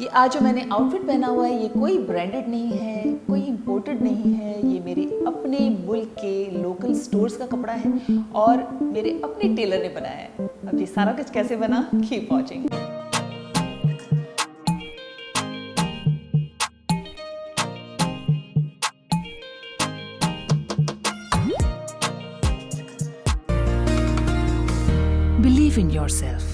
ये आज जो मैंने आउटफिट पहना हुआ है ये कोई ब्रांडेड नहीं है, कोई इम्पोर्टेड नहीं है। ये मेरे अपने मुल्क के लोकल स्टोर्स का कपड़ा है और मेरे अपने टेलर ने बनाया है। अब ये सारा कुछ कैसे बना, keep watching. Believe in yourself.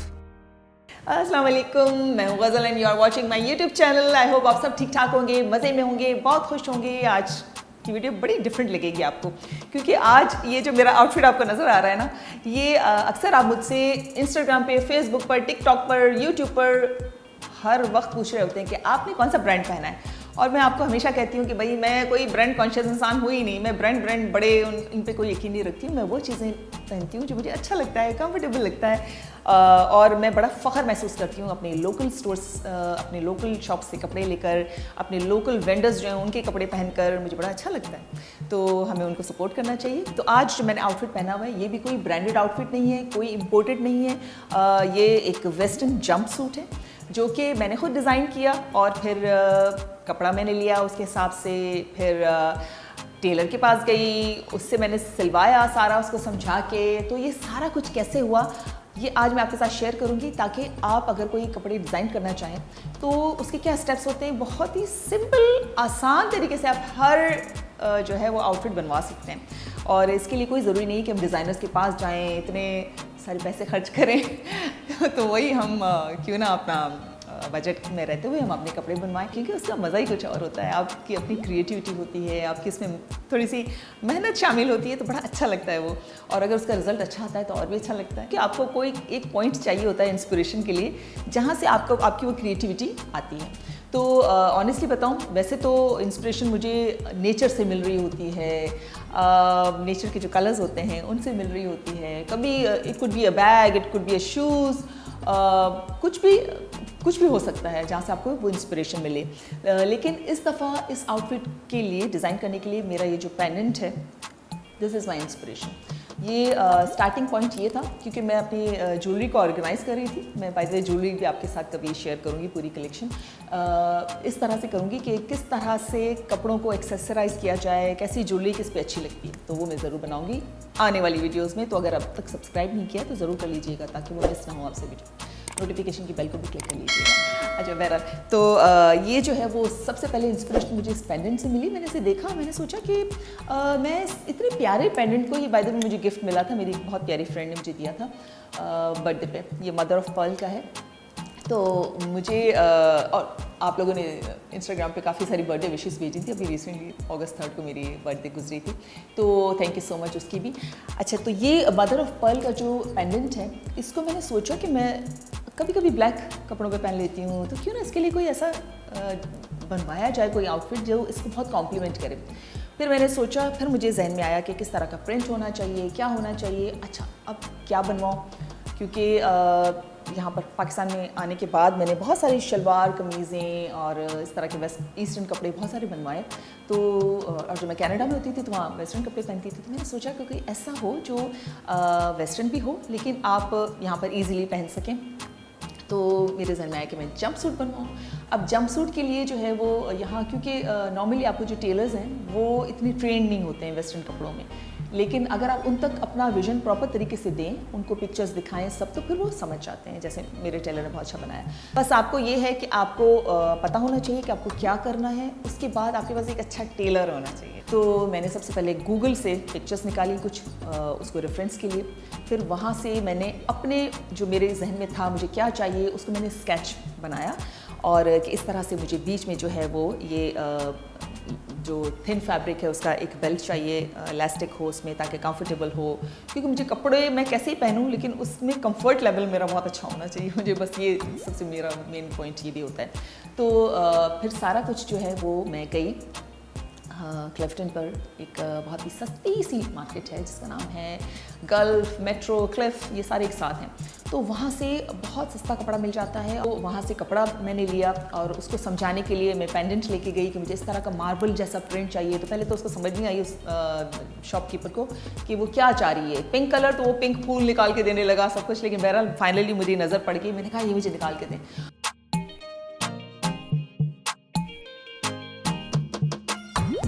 अस्सलाम वालेकुम, मैं हूँ Ghazal and you are watching my YouTube channel. I hope आप सब ठीक ठाक होंगे, मज़े में होंगे, बहुत खुश होंगे। आज की वीडियो बड़ी डिफरेंट लगेगी आपको, क्योंकि आज ये जो मेरा आउटफिट आपको नज़र आ रहा है ना, ये अक्सर आप मुझसे इंस्टाग्राम पे, फेसबुक पर, टिकटॉक पर, यूट्यूब पर हर वक्त पूछ रहे होते हैं कि आपने कौन सा ब्रांड पहना है। और मैं आपको हमेशा कहती हूँ कि भाई मैं कोई ब्रांड कॉन्शियस इंसान हूँ ही नहीं। मैं ब्रांड बड़े इन पे कोई यकीन नहीं रखती हूँ। मैं वो चीज़ें पहनती हूँ जो मुझे अच्छा लगता है, कंफर्टेबल लगता है। और मैं बड़ा फ़ख्र महसूस करती हूँ अपने लोकल स्टोर्स, अपने लोकल शॉप से कपड़े लेकर, अपने लोकल वेंडर्स जो हैं उनके कपड़े पहनकर मुझे बड़ा अच्छा लगता है। तो हमें उनको सपोर्ट करना चाहिए। तो आज जो मैंने आउटफिट पहना हुआ है ये भी कोई ब्रांडेड आउटफिट नहीं है, कोई इम्पोर्टेड नहीं है। ये एक वेस्टर्न जंप सूट है जो कि मैंने खुद डिज़ाइन किया और फिर कपड़ा मैंने लिया उसके हिसाब से, फिर टेलर के पास गई, उससे मैंने सिलवाया सारा, उसको समझा के। तो ये सारा कुछ कैसे हुआ ये आज मैं आपके साथ शेयर करूंगी, ताकि आप अगर कोई कपड़े डिज़ाइन करना चाहें तो उसके क्या स्टेप्स होते हैं। बहुत ही सिंपल आसान तरीके से आप हर जो है वो आउटफिट बनवा सकते हैं। और इसके लिए कोई ज़रूरी नहीं कि हम डिज़ाइनर्स के पास जाएं, इतने सारे पैसे खर्च करें। तो वही हम क्यों ना अपना बजट में रहते हुए हम अपने कपड़े बनवाएं, क्योंकि उसका मज़ा ही कुछ और होता है। आपकी अपनी क्रिएटिविटी होती है, आपकी इसमें थोड़ी सी मेहनत शामिल होती है, तो बड़ा अच्छा लगता है वो। और अगर उसका रिजल्ट अच्छा आता है तो और भी अच्छा लगता है कि आपको कोई एक पॉइंट चाहिए होता है इंस्पिरेशन के लिए, जहाँ से आपकी वो क्रिएटिविटी आती है। तो ऑनेस्टली बताऊँ, वैसे तो इंस्पिरेशन मुझे नेचर से मिल रही होती है, नेचर के जो कलर्स होते हैं उनसे मिल रही होती है। कभी it could be a bag, it could be a shoes, कुछ भी हो सकता है जहाँ से आपको वो इंस्पिरेशन मिले। लेकिन इस दफ़ा इस आउटफिट के लिए डिज़ाइन करने के लिए मेरा ये जो पेंडेंट है, दिस इज़ माई इंस्पिरेशन। ये स्टार्टिंग पॉइंट ये था क्योंकि मैं अपनी ज्वेलरी को ऑर्गेनाइज़ कर रही थी। मैं बाय द वे ज्वेलरी भी आपके साथ कभी शेयर करूँगी, पूरी कलेक्शन इस तरह से करूँगी कि किस तरह से कपड़ों को एक्सेसराइज किया जाए, कैसी ज्वेलरी किस पे अच्छी लगती है। तो वो मैं ज़रूर बनाऊँगी आने वाली वीडियोज़ में। तो अगर अब तक सब्सक्राइब नहीं किया तो ज़रूर कर लीजिएगा, ताकि वो मिस ना हो आपसे वीडियो। नोटिफिकेशन की बेल को भी क्लिक कर लीजिएगा। अच्छा बहरहाल, तो ये जो है वो सबसे पहले इंस्पिरेशन मुझे इस पेंडेंट से मिली। मैंने इसे देखा, मैंने सोचा कि मैं इतने प्यारे पेंडेंट को, ये बाय द वे मुझे गिफ्ट मिला था, मेरी बहुत प्यारी फ्रेंड ने मुझे दिया था बर्थडे पे। ये मदर ऑफ पर्ल का है। तो मुझे और आप लोगों ने इंस्टाग्राम पे काफ़ी सारी बर्थडे विशेस भेजी थी। अभी रिसेंटली अगस्त 3 को मेरी बर्थडे गुजरी थी, तो थैंक यू सो मच उसकी भी। अच्छा, तो ये मदर ऑफ पर्ल का जो पेंडेंट है, इसको मैंने सोचा कि मैं कभी कभी ब्लैक कपड़ों पे पहन लेती हूँ, तो क्यों ना इसके लिए कोई ऐसा बनवाया जाए, कोई आउटफिट जो इसको बहुत कॉम्प्लीमेंट करे। फिर मैंने सोचा, फिर मुझे जहन में आया कि किस तरह का प्रिंट होना चाहिए, क्या होना चाहिए। अच्छा, अब क्या बनवाऊँ, क्योंकि यहाँ पर पाकिस्तान में आने के बाद मैंने बहुत सारी शलवार कमीज़ें और इस तरह के वेस्ट ईस्टर्न कपड़े बहुत सारे बनवाए। तो और जो मैं कनाडा में होती थी तो वहाँ वेस्टर्न कपड़े पहनती थी। तो मैंने सोचा कि कोई ऐसा हो जो वेस्टर्न भी हो लेकिन आप यहाँ पर ईज़िली पहन सकें। तो मेरे जहन में आया कि मैं जंप सूट बनवाऊँ। अब जंप सूट के लिए जो है वो यहाँ, क्योंकि नॉर्मली आपको जो टेलर्स हैं वो इतनी ट्रेंड नहीं होते हैं वेस्टर्न कपड़ों में, लेकिन अगर आप उन तक अपना विजन प्रॉपर तरीके से दें, उनको पिक्चर्स दिखाएं सब, तो फिर वो समझ जाते हैं, जैसे मेरे टेलर ने बहुत अच्छा बनाया। बस आपको ये है कि आपको पता होना चाहिए कि आपको क्या करना है, उसके बाद आपके पास एक अच्छा टेलर होना चाहिए। तो मैंने सबसे पहले गूगल से पिक्चर्स निकाली कुछ उसको रेफरेंस के लिए। फिर वहाँ से मैंने अपने जो मेरे जहन में था मुझे क्या चाहिए उसको मैंने स्केच बनाया, और इस तरह से मुझे बीच में जो है वो ये जो थिन फैब्रिक है उसका एक बेल्ट चाहिए, इलास्टिक हो उसमें, ताकि कंफर्टेबल हो। क्योंकि मुझे कपड़े मैं कैसे ही पहनूं लेकिन उसमें कंफर्ट लेवल मेरा बहुत अच्छा होना चाहिए। मुझे बस ये सबसे मेरा मेन पॉइंट ये भी होता है। तो फिर सारा कुछ जो है वो मैं गई क्लिफ्टन पर। एक बहुत ही सस्ती सी मार्केट है जिसका नाम है गल्फ, मेट्रो, क्लिफ, ये सारे एक साथ हैं। तो वहाँ से बहुत सस्ता कपड़ा मिल जाता है। तो वहाँ से कपड़ा मैंने लिया और उसको समझाने के लिए मैं पेंडेंट लेके गई कि मुझे इस तरह का मार्बल जैसा प्रिंट चाहिए। तो पहले तो उसको समझ नहीं आई उस शॉपकीपर को कि वो क्या चाह रही है। पिंक कलर, तो वो पिंक फूल निकाल के देने लगा सब कुछ, लेकिन बहरहाल फाइनली मुझे नज़र पड़ गई। मैंने कहा ये मुझे निकाल के दें।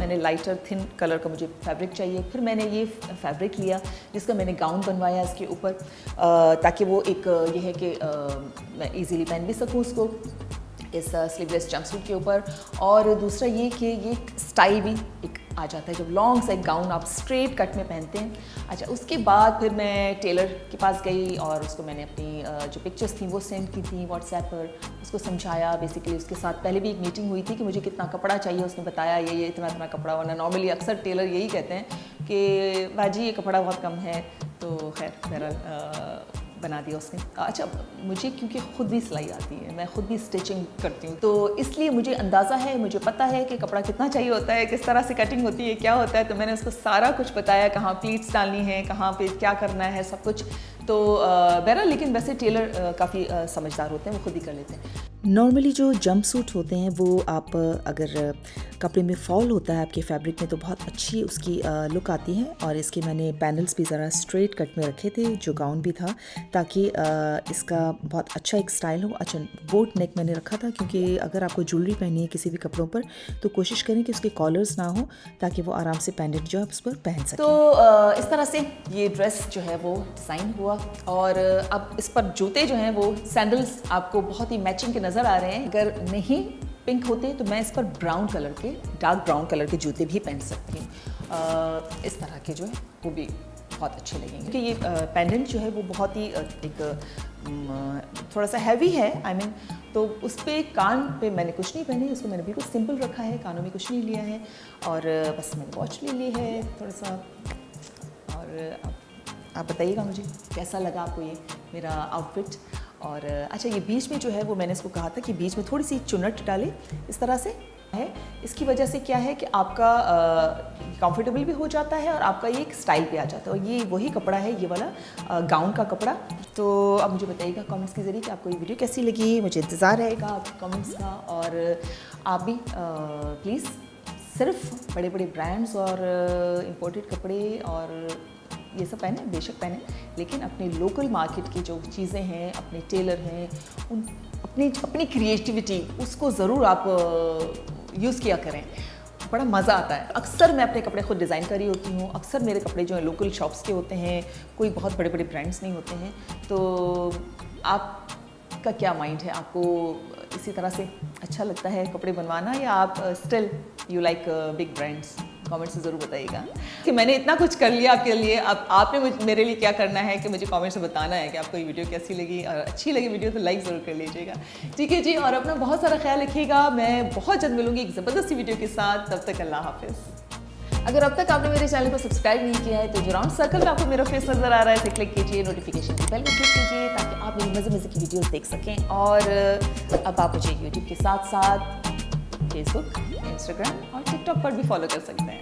मैंने लाइटर थिन कलर का मुझे फैब्रिक चाहिए। फिर मैंने ये फैब्रिक लिया जिसका मैंने गाउन बनवाया इसके ऊपर, ताकि वो एक ये है कि मैं इजीली पहन भी सकूँ उसको इस स्लीवलेस जंपसूट के ऊपर। और दूसरा ये कि ये स्टाइल भी एक आ जाता है जब लॉन्ग सा एक गाउन आप स्ट्रेट कट में पहनते हैं। अच्छा, उसके बाद फिर मैं टेलर के पास गई और उसको मैंने अपनी जो पिक्चर्स थी वो सेंड की थी व्हाट्सएप पर, उसको समझाया। बेसिकली उसके साथ पहले भी एक मीटिंग हुई थी कि मुझे कितना कपड़ा चाहिए, उसने बताया ये इतना कपड़ा, वरना नॉर्मली अक्सर टेलर यही कहते हैं कि बाजी ये कपड़ा बहुत कम है। तो खैर बहरहाल बना दिया उसने। अच्छा, मुझे क्योंकि ख़ुद भी सिलाई आती है, मैं ख़ुद भी स्टिचिंग करती हूँ, तो इसलिए मुझे अंदाज़ा है, मुझे पता है कि कपड़ा कितना चाहिए होता है, किस तरह से कटिंग होती है, क्या होता है। तो मैंने उसको सारा कुछ बताया, कहाँ प्लीट्स डालनी है, कहाँ पे क्या करना है, सब कुछ। तो बहरहाल लेकिन वैसे टेलर काफ़ी समझदार होते हैं, वो खुद ही कर लेते हैं। नॉर्मली जो जंप सूट होते हैं वो आप अगर कपड़े में फॉल होता है आपके फैब्रिक में तो बहुत अच्छी उसकी लुक आती है। और इसके मैंने पैनल्स भी ज़रा स्ट्रेट कट में रखे थे, जो गाउन भी था, ताकि इसका बहुत अच्छा एक स्टाइल हो। अच्छा, बोट नेक मैंने रखा था क्योंकि अगर आपको ज्वेलरी पहनी है किसी भी कपड़ों पर तो कोशिश करें कि उसके कॉलर्स ना हो, ताकि वो आराम से पेंडेंट जो है उस पर पहन सकें। तो इस तरह से ये ड्रेस जो है वो डिज़ाइन हुआ। और अब इस पर जूते जो हैं वो सैंडल्स आपको बहुत ही मैचिंग के नज़र आ रहे हैं। अगर नहीं पिंक होते तो मैं इस पर ब्राउन कलर के, डार्क ब्राउन कलर के जूते भी पहन सकती हूँ। इस तरह के जो है वो भी बहुत अच्छे लगेंगे क्योंकि ये पेंडेंट जो है वो बहुत ही एक थोड़ा सा हैवी है, आई मीन। तो उस पर कान पे मैंने कुछ नहीं पहने, उसको मैंने बिल्कुल सिंपल रखा है, कानों में कुछ नहीं लिया है और बस मैंने वॉच ले ली है थोड़ा सा। और आप बताइएगा मुझे कैसा लगा आपको ये मेरा आउटफिट। और अच्छा, ये बीच में जो है वो मैंने इसको कहा था कि बीच में थोड़ी सी चुन्नट डाले, इस तरह से है। इसकी वजह से क्या है कि आपका कंफर्टेबल भी हो जाता है और आपका ये एक स्टाइल पे आ जाता है। और ये वही कपड़ा है, ये वाला गाउन का कपड़ा। तो अब मुझे बताइएगा कमेंट्स के ज़रिए कि आपको ये वीडियो कैसी लगी। मुझे इंतज़ार रहेगा आपके कमेंट्स का। और आप भी प्लीज़ सिर्फ बड़े बड़े ब्रांड्स और इम्पोर्टेड कपड़े और ये सब पहने, बेशक पहने, लेकिन अपने लोकल मार्केट की जो चीज़ें हैं, अपने टेलर हैं, उन अपनी क्रिएटिविटी उसको ज़रूर आप यूज़ किया करें। बड़ा मज़ा आता है। अक्सर मैं अपने कपड़े खुद डिज़ाइन कर रही होती हूँ। अक्सर मेरे कपड़े जो हैं लोकल शॉप्स के होते हैं, कोई बहुत बड़े बड़े ब्रांड्स नहीं होते हैं। तो आपका क्या माइंड है, आपको इसी तरह से अच्छा लगता है कपड़े बनवाना या आप still you like big brands? Comments से ज़रूर बताइएगा कि मैंने इतना कुछ कर लिया आपके लिए। अब आपने मेरे लिए क्या करना है कि मुझे कमेंट्स में बताना है कि आपको ये वीडियो कैसी लगी। और अच्छी लगी वीडियो तो लाइक ज़रूर कर लीजिएगा, ठीक है जी। और अपना बहुत सारा ख्याल रखिएगा। मैं बहुत जल्द मिलूंगी एक ज़बरदस्ती वीडियो के साथ। तब तक अल्लाह हाफिज़। अगर अब तक आपने मेरे चैनल को सब्सक्राइब नहीं किया है तो जो राउंड सर्कल में आपको मेरा फेस नज़र आ रहा है इसे क्लिक कीजिए, नोटिफिकेशन की बेल को क्लिक कीजिए ताकि आप मेरी मज़े मज़े की वीडियोस देख सकें। और अब आप मुझे यूट्यूब के साथ साथ फेसबुक, इंस्टाग्राम और टिकटॉक पर भी फॉलो कर सकते हैं।